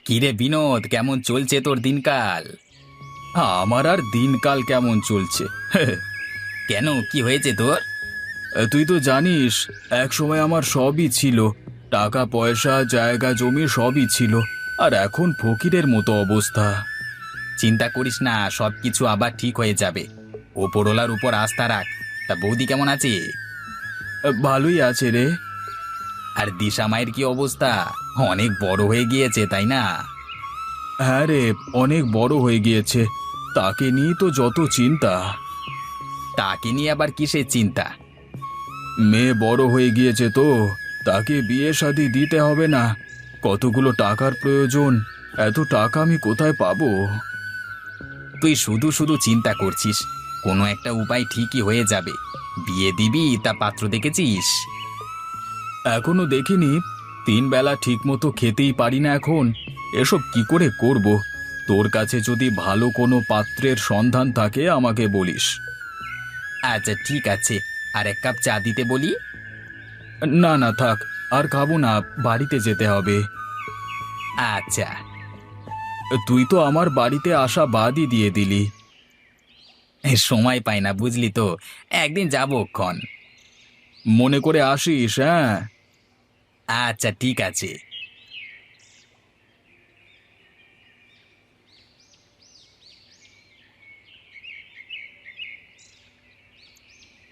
কিরে বিনোদ, কেমন চলছে তোর দিনকাল? আমার আর দিনকাল কেমন চলছে? কেন, কি হয়েছে তোর? তুই তো জানিস, এক সময় আমার সবই ছিল। টাকা পয়সা জায়গা জমি সবই ছিল। আর এখন ফকিরের মতো অবস্থা। চিন্তা করিস না, সবকিছু আবার ঠিক হয়ে যাবে। ওপরওয়ালার উপর আস্থা রাখ। তা বৌদি কেমন আছে? ভালোই আছে রে। আর দিশা মায়ের কি অবস্থা? অনেক বড় হয়ে গিয়েছে, তাই না? হ্যাঁ রে, অনেক বড় হয়ে গিয়েছে। তাকে নিয়ে তো যত চিন্তা। তাকে নিয়ে আবার কিসের চিন্তা? মেয়ে বড় হয়ে গিয়েছে তো, তাকে বিয়ে শাদী দিতে হবে না? কতগুলো টাকার প্রয়োজন। এত টাকা আমি কোথায় পাবো? তুই শুধু শুধু চিন্তা করছিস। কোনো একটা উপায় ঠিকই হয়ে যাবে। বিয়ে দিবি তা পাত্র দেখেছিস? এখনো দেখিনি। 3 বেলা ঠিক মতো খেতেই পারি না এখন। এসব কি করে করব? তোর কাছে যদি ভালো কোনো পাত্রের সন্ধান থাকে আমাকে বলিস। আচ্ছা ঠিক আছে, আর এক কাপ চা দিতে বলি। না না, থাক। আর খাবো না, বাড়িতে যেতে হবে। আচ্ছা। তুই তো আমার বাড়িতে আসা বাদই দিয়ে দিলি। সময় পাই না, বুঝলি তো। একদিন যাবো ক্ষণ। মনে করে আসিস, হ্যাঁ? আচ্ছা ঠিক আছে।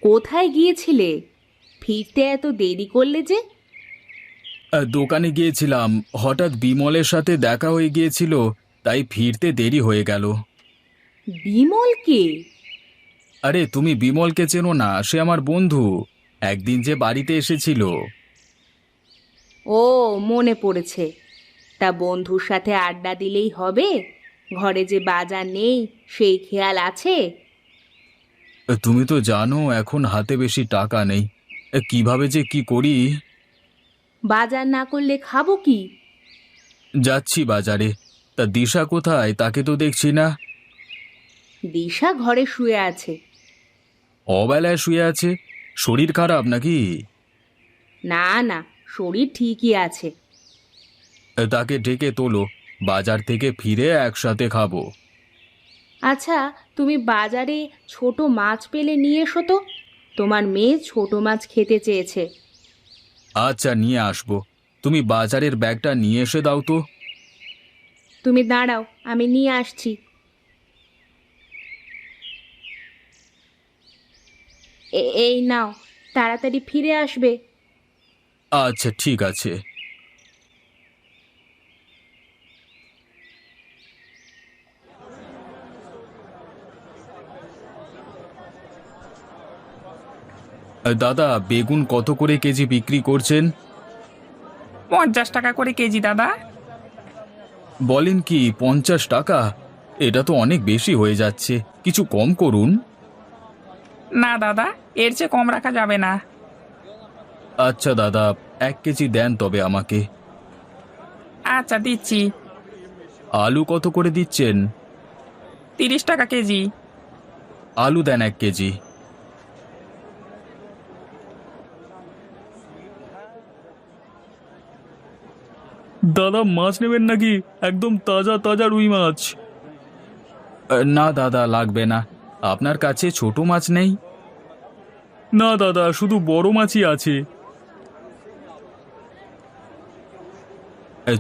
কোথায় গিয়েছিলে? ফিরতে এত দেরি করলে যে? দোকানে গিয়েছিলাম, হঠাৎ বিমলের সাথে দেখা হয়ে গিয়েছিল, তাই ফিরতে দেরি হয়ে গেল। বিমল কে? আরে, তুমি বিমলকে চেনো না? সে আমার বন্ধু। একদিন যে বাড়িতে এসেছিল। ও, মনে পড়েছে। তা বন্ধুর সাথে আড্ডা দিলেই হবে? ঘরে যে বাজার নেই সেই খেয়াল আছে? তুমি তো জানো এখন হাতে বেশি টাকা নেই। কিভাবে যে কি করি। বাজার না করলে খাবো কি? যাচ্ছি বাজারে। তা দিশা কোথায়? তাকে তো দেখছি না। দিশা ঘরে শুয়ে আছে। অবেলায় শুয়ে আছে? শরীর খারাপ নাকি? না না, শরীর ঠিকই আছে। তাকে ডেকে তোলো। বাজার থেকে ফিরে একসাথে খাবো। আচ্ছা, তুমি বাজারে ছোট মাছ পেলে নিয়ে এসো তো। তোমার মেয়ে ছোট মাছ খেতে চেয়েছে। আচ্ছা, নিয়ে আসবো। তুমি বাজারের ব্যাগটা নিয়ে এসে দাও তো। তুমি দাঁড়াও, আমি নিয়ে আসছি। এই নাও, তাড়াতাড়ি ফিরে আসবে। আচ্ছা ঠিক আছে। দাদা, বেগুন কত করে কেজি বিক্রি করছেন? 50 টাকা করে কেজি দাদা। বলেন কি, 50 টাকা? এটা তো অনেক বেশি হয়ে যাচ্ছে, কিছু কম করুন। না দাদা, এর চেয়ে কম রাখা যাবে না। আচ্ছা দাদা, 1 কেজি দেন তবে আমাকে। আচ্ছা দিচ্ছি। আলু কত করে দিচ্ছেন? 30 টাকা কেজি। আলু দেন 1 কেজি। দাদা, মাছ নেবেন নাকি? একদম তাজা তাজা রুই মাছ। না দাদা, লাগবে না। আপনার কাছে ছোট মাছ নেই? না দাদা, শুধু বড় মাছই আছে।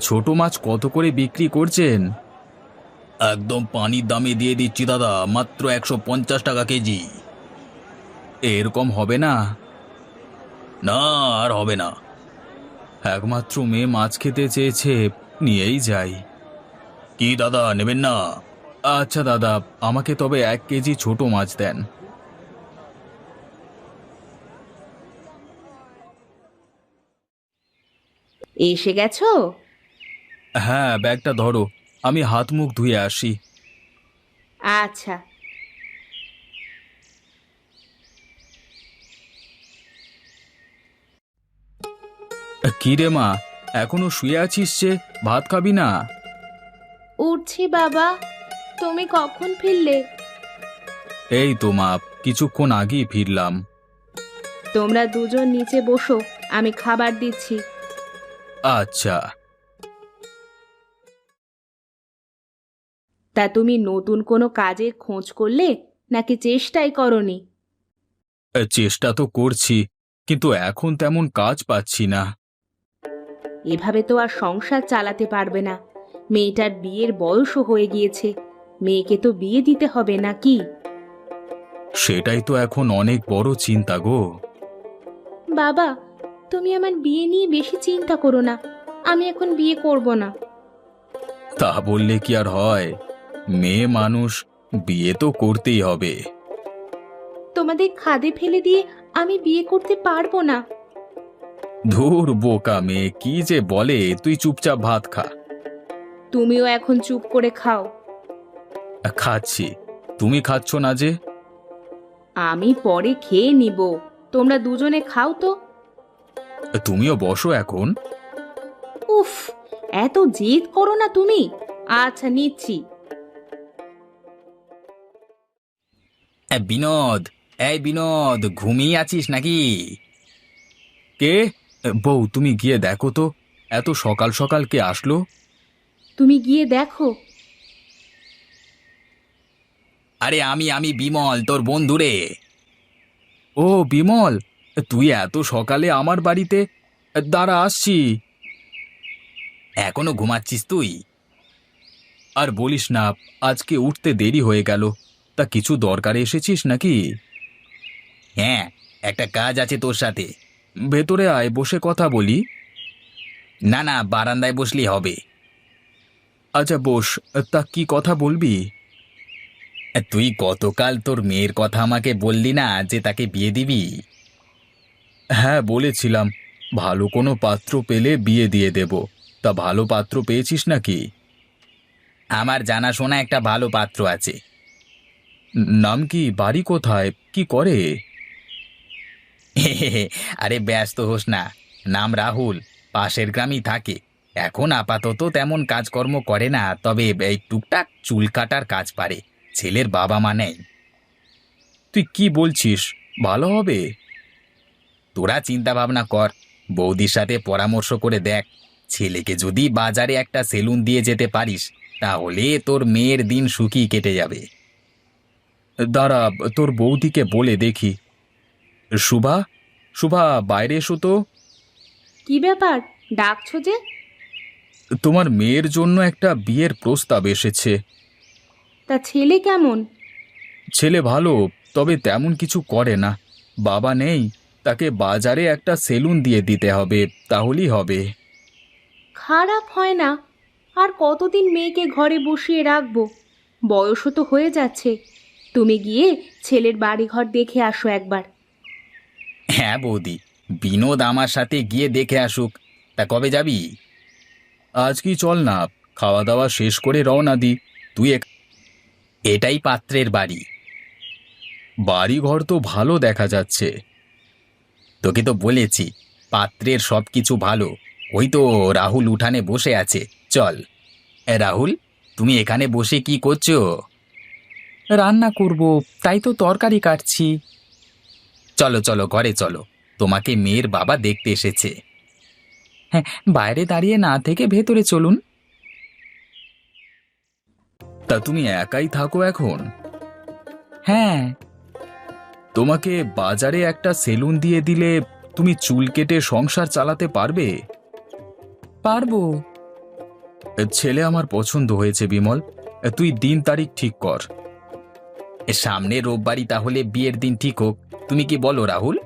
ছোট মাছ কত করে বিক্রি করছেন? একদম পানির দামে দিয়ে দিচ্ছি দাদা, মাত্র 150 টাকা কেজি। এরকম হবে না? না, আর হবে না। একমাত্র মেয়ে মাছ খেতে চেয়েছে, নিয়েই যাই। কি দাদা, নেবেন না? আচ্ছা দাদা, আমাকে তবে 1 কেজি ছোট মাছ দেন। এসে গেছো? হ্যাঁ, ব্যাগটা ধরো। আমি হাত মুখ ধুয়ে আসি। আচ্ছা। কি রে মা, এখনো শুয়ে আছিস যে? ভাত খাবি না? উঠছি বাবা। তুমি কখন ফিরলে? এই তো মা, কিছুক্ষণ আগেই ফিরলাম। তোমরা দুজন নিচে বসো, আমি খাবার দিচ্ছি। আচ্ছা। তা তুমি নতুন কোনো কাজের খোঁজ করলে নাকি চেষ্টাই করনি? চেষ্টা তো করছি, কিন্তু এখন তেমন কাজ পাচ্ছি না। এভাবে তো আর সংসার চালাতে পারবে না। মেয়েটার বিয়ের বয়সও হয়ে গিয়েছে, মেয়েকে তো বিয়ে দিতে হবে নাকি? সেটাই তো এখন অনেক বড় চিন্তা গো। বাবা, তুমি আমার বিয়ে নিয়ে বেশি চিন্তা করো না, আমি এখন বিয়ে করব না। তা বললে কি আর হয়? মেয়ে মানুষ, বিয়ে তো করতেই হবে। তোমাদের খাদে ফেলে দিয়ে আমি বিয়ে করতে পারবো না। ধুর বোকা মেয়ে, কি যে বলে! তুই চুপচাপ ভাত খা। তুমিও এখন চুপ করে খাও। খাচ্ছি, তুমি খাচ্ছ না যে? আমি পরে খেয়ে নিব, তোমরা দুজনে খাও তো। তুমিও বসো এখন। উফ, এত জেদ করো না তুমি। আচ্ছা, নিচ্ছি। বিনোদ, এই বিনোদ, ঘুমিয়ে আছিস নাকি? কে? বউ, তুমি গিয়ে দেখো তো, এত সকাল সকাল কে আসলো? তুমি গিয়ে দেখো। আরে আমি বিমল, তোর বন্ধু রে। ও বিমল, তুই এত সকালে আমার বাড়িতে? দাঁড়া, আসছি। এখনো ঘুমাচ্ছিস তুই? আর বলিস না, আজকে উঠতে দেরি হয়ে গেল। তা কিছু দরকারে এসেছিস নাকি? হ্যাঁ, একটা কাজ আছে তোর সাথে। ভেতরে আয়, বসে কথা বলি। না না, বারান্দায় বসলেই হবে। আচ্ছা বস, তা কি কথা বলবি? তুই গতকাল তোর মেয়ের কথা আমাকে বললি না যে তাকে বিয়ে দিবি? হ্যাঁ বলেছিলাম, ভালো কোনো পাত্র পেলে বিয়ে দিয়ে দেব। তা ভালো পাত্র পেয়েছিস নাকি? আমার জানাশোনা একটা ভালো পাত্র আছে। নাম কি? বাড়ি কোথায়? কি করে? আরে ব্যস্ত হোস না, নাম রাহুল, পাশের গ্রামেই থাকে। এখন আপাতত তেমন কাজকর্ম করে না, তবে এই টুকটাক চুল কাটার কাজ পারে। ছেলের বাবা মা নেই। তুই কি বলছিস? ভালো হবে? তোরা চিন্তা ভাবনা কর, বৌদির সাথে পরামর্শ করে দেখ। ছেলেকে যদি বাজারে একটা সেলুন দিয়ে যেতে পারিস, তাহলে তোর মেয়ের দিন সুখী কেটে যাবে। দাঁড়া, তোর বৌদিকে বলে দেখি। শুভা, শুভা, বাইরে এসো তো। কি ব্যাপার, ডাকছো যে? তোমার মেয়ের জন্য একটা বিয়ের প্রস্তাব এসেছে। তা ছেলে কেমন? ছেলে ভালো, তবে তেমন কিছু করে না। বাবা নেই, তাকে বাজারে একটা সেলুন দিয়ে দিতে হবে, তাহলেই হবে। খারাপ হয় না। আর কতদিন মেয়েকে ঘরে বসিয়ে রাখবো? বয়সও তো হয়ে যাচ্ছে। তুমি গিয়ে ছেলের বাড়িঘর দেখে আসো একবার। হ্যাঁ বৌদি, বিনোদ আমার সাথে গিয়ে দেখে আসুক। তা কবে যাবি? আজ কি চল না, খাওয়া দাওয়া শেষ করে রওনা দি। তুই এটাই পাত্রের বাড়ি। বাড়ি ঘর তো ভালো দেখা যাচ্ছে। তোকে তো বলেছি, পাত্রের সব কিছু ভালো। ওই তো রাহুল উঠানে বসে আছে, চল। রাহুল, তুমি এখানে বসে কি করছো? রান্না করব, তাই তো তরকারি কাটছি। চলো চলো, ঘরে চলো, তোমাকে মেয়ের বাবা দেখতে এসেছে। হ্যাঁ, বাইরে দাঁড়িয়ে না থেকে ভেতরে চলুন। তা তুমি একাই থাকো এখন? হ্যাঁ। তোমাকে বাজারে একটা সেলুন দিয়ে দিলে তুমি চুল কেটে সংসার চালাতে পারবে? পারবো। ছেলে আমার পছন্দ হয়েছে বিমল, তুই দিন তারিখ ঠিক কর। সামনে রোববারই তাহলে বিয়ের দিন ঠিক হোক, তুমি কি বলো রাহুল?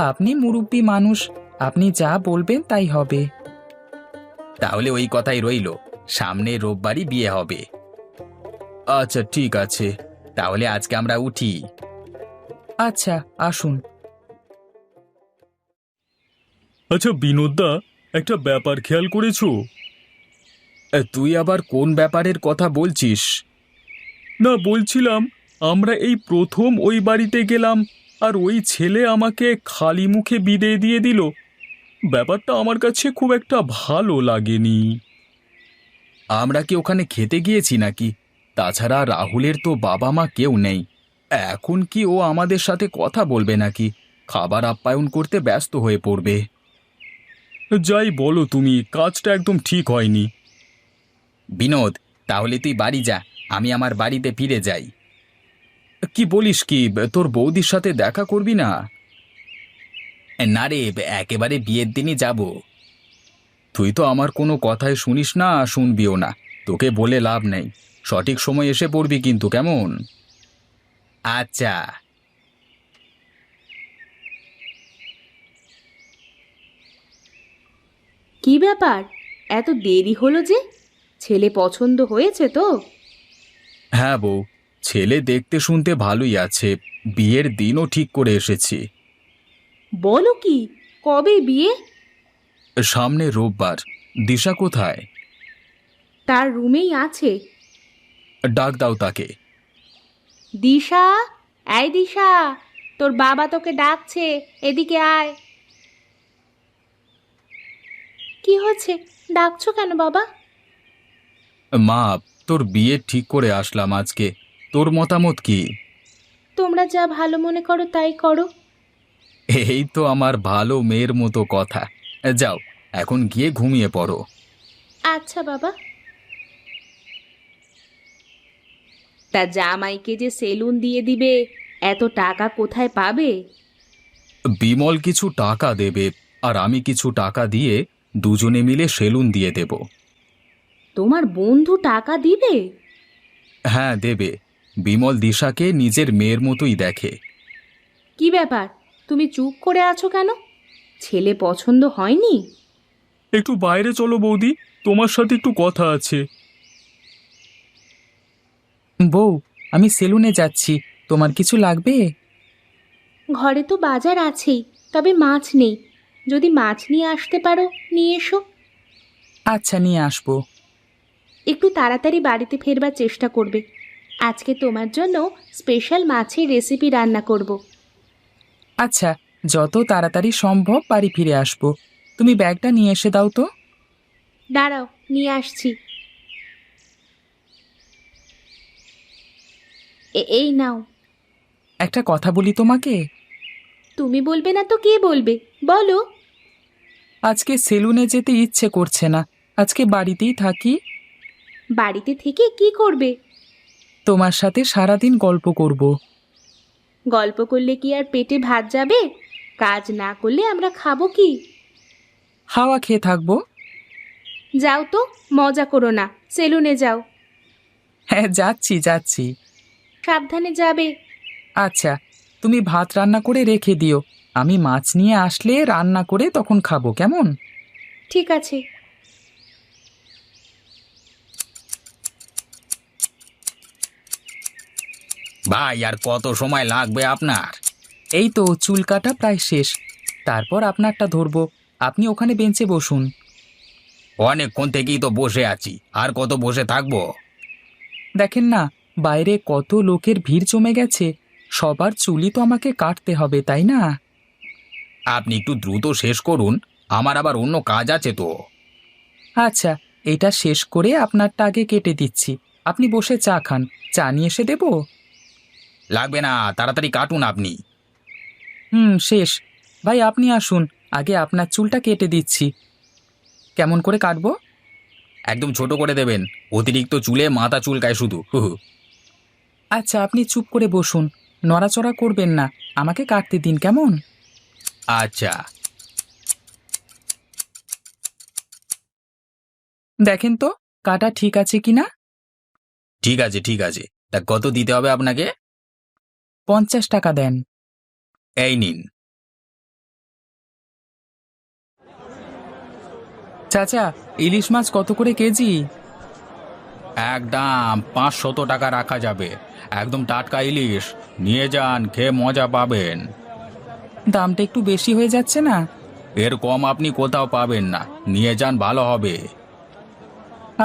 আপনি মুরব্বী মানুষ, আপনি যা বলবেন তাই হবে। তাহলে ওই কথাই রইলো, সামনে রোববারই বিয়ে হবে। আচ্ছা ঠিক আছে। তাহলে আজকে আমরা উঠি। আচ্ছা, আসুন। আচ্ছা বিনোদদা, একটা ব্যাপার খেয়াল করেছো? তুই আবার কোন ব্যাপারের কথা বলছিস? না, বলছিলাম আমরা এই প্রথম ওই বাড়িতে গেলাম, আর ওই ছেলে আমাকে খালি মুখে বিদায় দিয়ে দিল। ব্যাপারটা আমার কাছে খুব একটা ভালো লাগেনি। আমরা কি ওখানে খেতে গিয়েছি নাকি? তাছাড়া রাহুলের তো বাবা মা কেউ নেই। এখন কি ও আমাদের সাথে কথা বলবে নাকি? খাবার আপ্যায়ন করতে ব্যস্ত হয়ে পড়বে। যাই বলো তুমি, কাজটা একদম ঠিক হয়নি। বিনোদ, তাহলে তুই বাড়ি যা, আমি আমার বাড়িতে ফিরে যাই। কি বলিস কি, তোর বৌদির সাথে দেখা করবি না? না রে, একেবারে বিয়ের দিনই যাব। তুই তো আমার কোনো কথাই শুনিস না, শুনবিও না। তোকে বলে লাভ নেই, সঠিক সময় এসে পড়বি কিন্তু, কেমন? আচ্ছা। কি ব্যাপার, এত দেরি হলো যে? ছেলে পছন্দ হয়েছে তো? হ্যাঁ বউ, ছেলে দেখতে শুনতে ভালোই আছে, বিয়ের দিনও ঠিক করে এসেছি। বলো কি, কবে বিয়ে? সামনে রোববার। দিশা কোথায়? তার রুমেই আছে। ডাক দাও তাকে। দিশা, এই দিশা, তোর বাবা তোকে ডাকছে, এদিকে আয়। কি হচ্ছে, ডাকছো কেন বাবা? মা, তোর বিয়ে ঠিক করে আসলাম আজকে, তোর মতামত কি? তোমরা যা ভালো মনে করো তাই করো। এই তো আমার ভালো মেয়ের মতো কথা। যাও, এখন গিয়ে ঘুমিয়ে পড়ো। আচ্ছা বাবা। তা জামাইকে যে সেলুন দিয়ে দিবে, এত টাকা কোথায় পাবে? বিমল কিছু টাকা দেবে, আর আমি কিছু টাকা দিয়ে দুজনে মিলে সেলুন দিয়ে দেব। তোমার বন্ধু টাকা দিবে? হ্যাঁ দেবে। বিমল দিশাকে নিজের মেয়ের মতোই দেখে। কি ব্যাপার, তুমি চুপ করে আছো কেন? ছেলে পছন্দ হয়নি? একটু বাইরে চলো বৌদি, তোমার সাথে একটু কথা আছে। বউ, আমি সেলুনে যাচ্ছি, তোমার কিছু লাগবে? ঘরে তো বাজার আছেই, তবে মাছ নেই। যদি মাছ নিয়ে আসতে পারো নিয়ে এসো। আচ্ছা, নিয়ে আসবো। একটু তাড়াতাড়ি বাড়িতে ফেরবার চেষ্টা করবে। আজকে তোমার জন্য স্পেশাল মাছের রেসিপি রান্না করব। আচ্ছা, যত তাড়াতাড়ি সম্ভব বাড়ি ফিরে আসবো। তুমি ব্যাগটা নিয়ে এসে দাও তো। দাঁড়াও, নিয়ে আসছি। এই নাও। একটা কথা বলি তোমাকে। তুমি বলবে না তো কে বলবে, বলো। আজকে সেলুনে যেতে ইচ্ছে করছে না, আজকে বাড়িতেই থাকি। বাড়িতে থেকে কি করবে? তোমার সাথে সারাদিন গল্প করব। গল্প করলে কি আর পেটে ভাত যাবে? কাজ না করলে আমরা খাবো কি? হাওয়া খেয়ে থাকবো। যাও তো, মজা করো না, সেলুনে যাও। হ্যাঁ, যাচ্ছি যাচ্ছি। সাবধানে যাবে। আচ্ছা, তুমি ভাত রান্না করে রেখে দিও, আমি মাছ নিয়ে আসলে রান্না করে তখন খাবো, কেমন? ঠিক আছে। ভাই, আর কত সময় লাগবে আপনার? এই তো চুল কাটা প্রায় শেষ, তারপর আপনারটা ধরবো। আপনি ওখানে বেঞ্চে বসুন। অনেকক্ষণ থেকেই তো বসে আছি, আর কত বসে থাকবো? দেখেন না, বাইরে কত লোকের ভিড় জমে গেছে, সবার চুলই তো আমাকে কাটতে হবে, তাই না? আপনি একটু দ্রুত শেষ করুন, আমার আবার অন্য কাজ আছে তো। আচ্ছা, এটা শেষ করে আপনারটা আগে কেটে দিচ্ছি। আপনি বসে চা খান, চা নিয়ে এসে দেবো? লাগবে না, তাড়াতাড়ি কাটুন আপনি। শেষ। ভাই আপনি আসুন, আগে আপনার চুলটা কেটে দিচ্ছি। কেমন করে কাটবো? একদম ছোট করে দেবেন, অতিরিক্ত চুলে মাথা চুলকায় শুধু। হু হু। আচ্ছা, আপনি চুপ করে বসুন, নড়াচড়া করবেন না, আমাকে কাটতে দিন, কেমন? আচ্ছা। দেখেন তো কাটা ঠিক আছে কিনা। ঠিক আছে ঠিক আছে, তা কত দিতে হবে আপনাকে? 50 টাকা দেন। এই নিন। চাচা, ইলিশ মাছ কত করে কেজি? একদম 500 টাকা রাখা যাবে, একদম টাটকা ইলিশ, নিয়ে যান, খেয়ে মজা পাবেন। দামটা একটু বেশি হয়ে যাচ্ছে না? এর কম আপনি কোথাও পাবেন না, নিয়ে যান, ভালো হবে।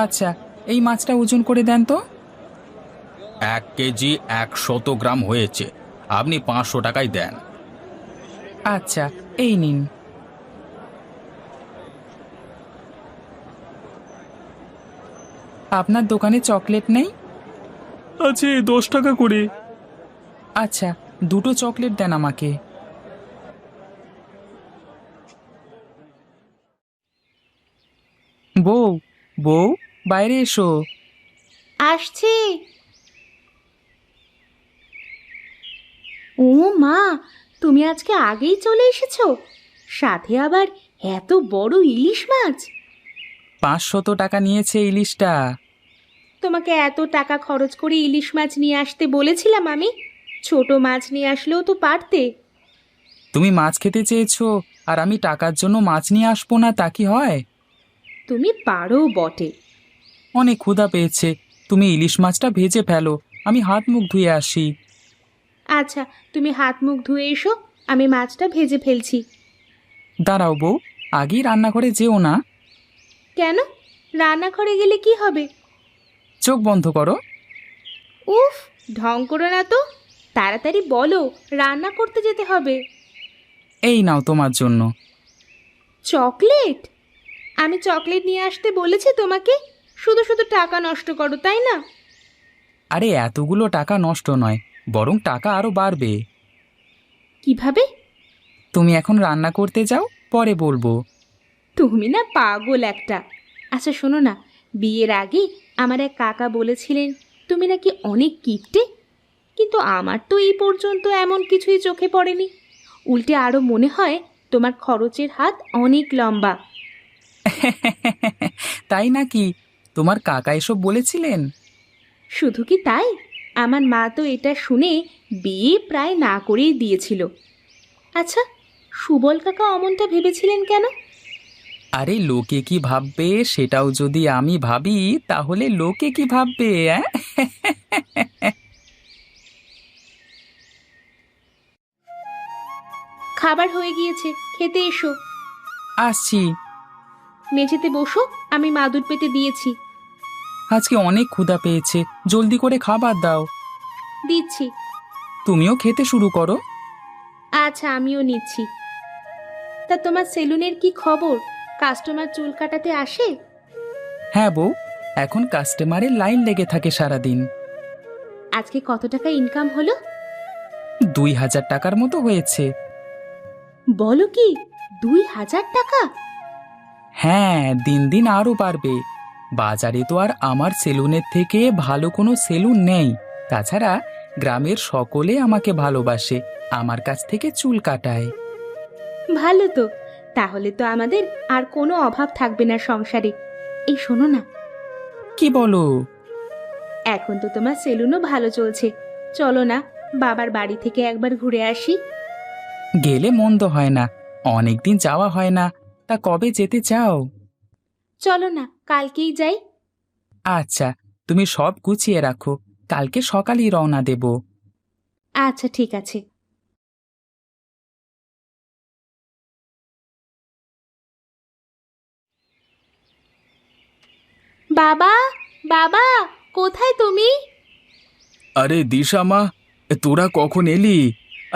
আচ্ছা, এই মাছটা ওজন করে দেন তো। 1 কেজি 100 গ্রাম হয়েছে, আপনি 500 টাকাই দেন। আচ্ছা, এই নিন। আপনার দোকানে চকলেট নেই? আছে, 10 টাকা করে। আচ্ছা, দুটো চকলেট দেন আমাকে। বউ, বউ, বাইরে এসো। আসছি। ও মা, তুমি আজকে আগেই চলে এসেছো, সাথে আবার এত বড় ইলিশ মাছ। 500 টাকা নিয়েছে ইলিশটা। তোমাকে এত টাকা খরচ করে ইলিশ মাছ নিয়ে আসতে বলেছিলাম আমি? ছোট মাছ নিয়ে আসলেও তো পারতে। তুমি মাছ খেতে চেয়েছো আর আমি টাকার জন্য মাছ নিয়ে আসবো না, তা কি হয়? তুমি পারো বটে। অনেক ক্ষুধা পেয়েছে, তুমি ইলিশ মাছটা ভেজে ফেলো, আমি হাত মুখ ধুয়ে আসি। আচ্ছা, তুমি হাত মুখ ধুয়ে এসো, আমি মাছটা ভেজে ফেলছি। দাঁড়াও বউ, আগেই রান্নাঘরে যেও না। কেন? রান্নাঘরে গেলে কি হবে? চোখ বন্ধ করো। উফ, ঢং করো না তো, তাড়াতাড়ি বলো, রান্না করতে যেতে হবে। এই নাও তোমার জন্য। চকলেট? আমি চকলেট নিয়ে আসতে বলেছি তোমাকে? শুধু শুধু টাকা নষ্ট করো, তাই না? আরে এতগুলো টাকা নষ্ট নয়, বরং টাকা আরো বাড়বে। কিভাবে? তুমি এখন রান্না করতে যাও, পরে বলবো। তুমি না পাগল একটা। আচ্ছা শোনো না, বিয়ের আগে আমার এক কাকা বলেছিলেন তুমি নাকি অনেক কিপটে, কিন্তু আমার তো এই পর্যন্ত এমন কিছুই চোখে পড়েনি। উল্টে আরও মনে হয় তোমার খরচের হাত অনেক লম্বা। তাই নাকি? তোমার কাকা এসব বলেছিলেন? শুধু কি তাই, আমার মা তো এটা শুনে বিয়ে প্রায় না করেই দিয়েছিল। আচ্ছা, সুবল কাকা অমনটা ভেবেছিলেন কেন? আরে লোকে কি ভাববে সেটাও যদি আমি ভাবি, তাহলে লোকে কি ভাববে? খাবার হয়ে গিয়েছে, খেতে এসো। আসছি। মেঝেতে বসো, আমি মাদুর পেতে দিয়েছি। আজকে অনেক ক্ষুধা পেয়েছে, জলদি করে খাবার দাও। দিচ্ছি। তুমিও খেতে শুরু করো। আচ্ছা, আমিও নিচ্ছি। তা তোমার সেলুনের কি খবর? কাস্টমার চুল কাটাতে আসে? হ্যাঁ বউ, এখন কাস্টমারের লাইন লেগে থাকে সারাদিন। আজকে কত টাকা ইনকাম হলো? 2000 টাকার মতো হয়েছে। বলো কি, 2000 টাকা? হ্যাঁ, দিন দিন আরও বাড়বে। বাজারে তো আর আমার সেলুনের থেকে ভালো কোনো সেলুন নেই। তাছাড়া গ্রামের সকলে আমাকে ভালোবাসে, আমার কাছ থেকে চুল কাটায়। ভালো তো, তাহলে তো আমাদের আর কোনো অভাব থাকবে না সংসারে। এই শোনো না, কি বলো? এখন তো তোমার সেলুনও ভালো চলছে, চলো না বাবার বাড়ি থেকে একবার ঘুরে আসি। গেলে মন্দ হয় না, অনেকদিন যাওয়া হয় না। তা কবে যেতে চাও? চলো না, কালকেই যাই। আচ্ছা, তুমি সব গুছিয়ে রাখো, কালকে সকালেই রওনা দেব। আচ্ছা ঠিক আছে। বাবা, বাবা, কোথায় তুমি? আরে দিশা মা, তোরা কখন এলি?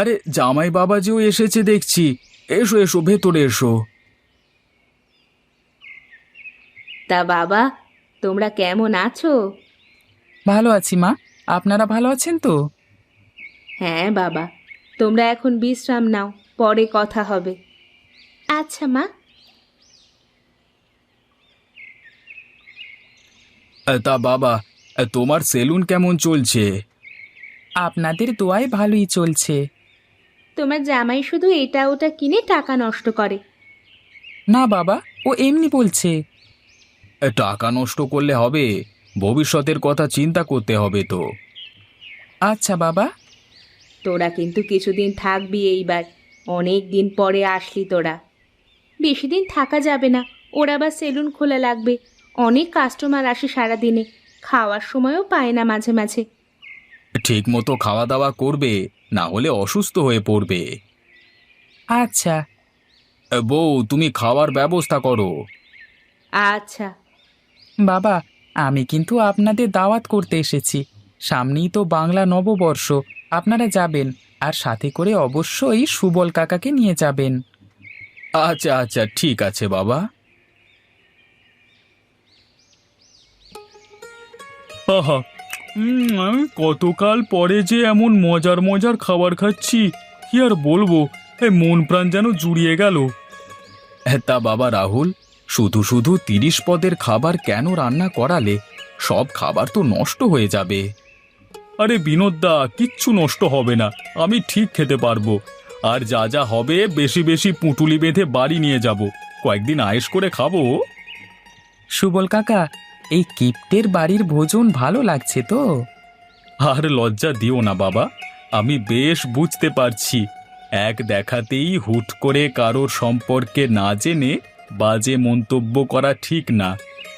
আরে জামাই বাবাজিও এসেছে দেখছি। এসো এসো, ভেতরে এসো। তা বাবা, তোমরা কেমন আছো? ভালো আছি মা, আপনারা ভালো আছেন তো? হ্যাঁ বাবা, তোমরা এখন বিশ্রাম নাও, পরে কথা হবে। আচ্ছা মা। তা বাবা, তোমার সেলুন কেমন চলছে? আপনাদের দোয়ায় ভালোই চলছে। তোমার জামাই শুধু এটা ওটা কিনে টাকা নষ্ট করে। না বাবা, ও এমনি বলছে। টাকা নষ্ট করলে হবে? ভবিষ্যতের কথা চিন্তা করতে হবে তো। আচ্ছা বাবা। তোরা কিন্তু কিছুদিন থাকবি এইবার, অনেক দিন পরে আসলি তোরা। বেশি দিন থাকা যাবে না, ওর আবার সেলুন খোলা লাগবে। অনেক কাস্টমার আসে সারাদিনে, খাওয়ার সময়ও পায় না মাঝে মাঝে। ঠিক মতো খাওয়া দাওয়া করবে, না হলে অসুস্থ হয়ে পড়বে। আচ্ছা। বউ, তুমি খাওয়ার ব্যবস্থা করো। আচ্ছা। বাবা, আমি কিন্তু আপনাদের দাওয়াত করতে এসেছি। সামনেই তো বাংলা নববর্ষ, আপনারা যাবেন, আর সাথে করে অবশ্যই সুবল কাকাকে নিয়ে যাবেন। আচ্ছা আচ্ছা, ঠিক আছে বাবা। আহা, আমি কতকাল পরে যে এমন মজার মজার খাবার খাচ্ছি, কি আর বলবো, মন প্রাণ যেন জুড়িয়ে গেল। তা বাবা রাহুল, শুধু শুধু 30 পদের খাবার কেন রান্না করালে? সব খাবার তো নষ্ট হয়ে যাবে। আরে বিনোদদা, কিচ্ছু নষ্ট হবে না, আমি ঠিক খেতে পারবো। আর যা যা হবে বেশি বেশি পুঁটুলি বেঁধে বাড়ি নিয়ে যাব, কয়েকদিন আয়েশ করে খাবো। সুবল কাকা, এই কিপ্টের বাড়ির ভোজন ভালো লাগছে তো? আর লজ্জা দিও না বাবা, আমি বেশ বুঝতে পারছি এক দেখাতেই হুট করে কারোর সম্পর্কে না জেনে বাজে মন্তব্য করা ঠিক না।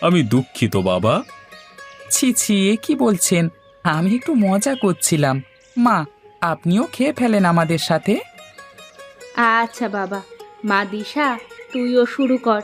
আমি দুঃখিত বাবা। ছি ছি, এ কি বলছেন? আমি একটু মজা করছিলাম। মা, আপনিও খেয়ে ফেলেন আমাদের সাথে। আচ্ছা বাবা, মা দিশা তুইও শুরু কর।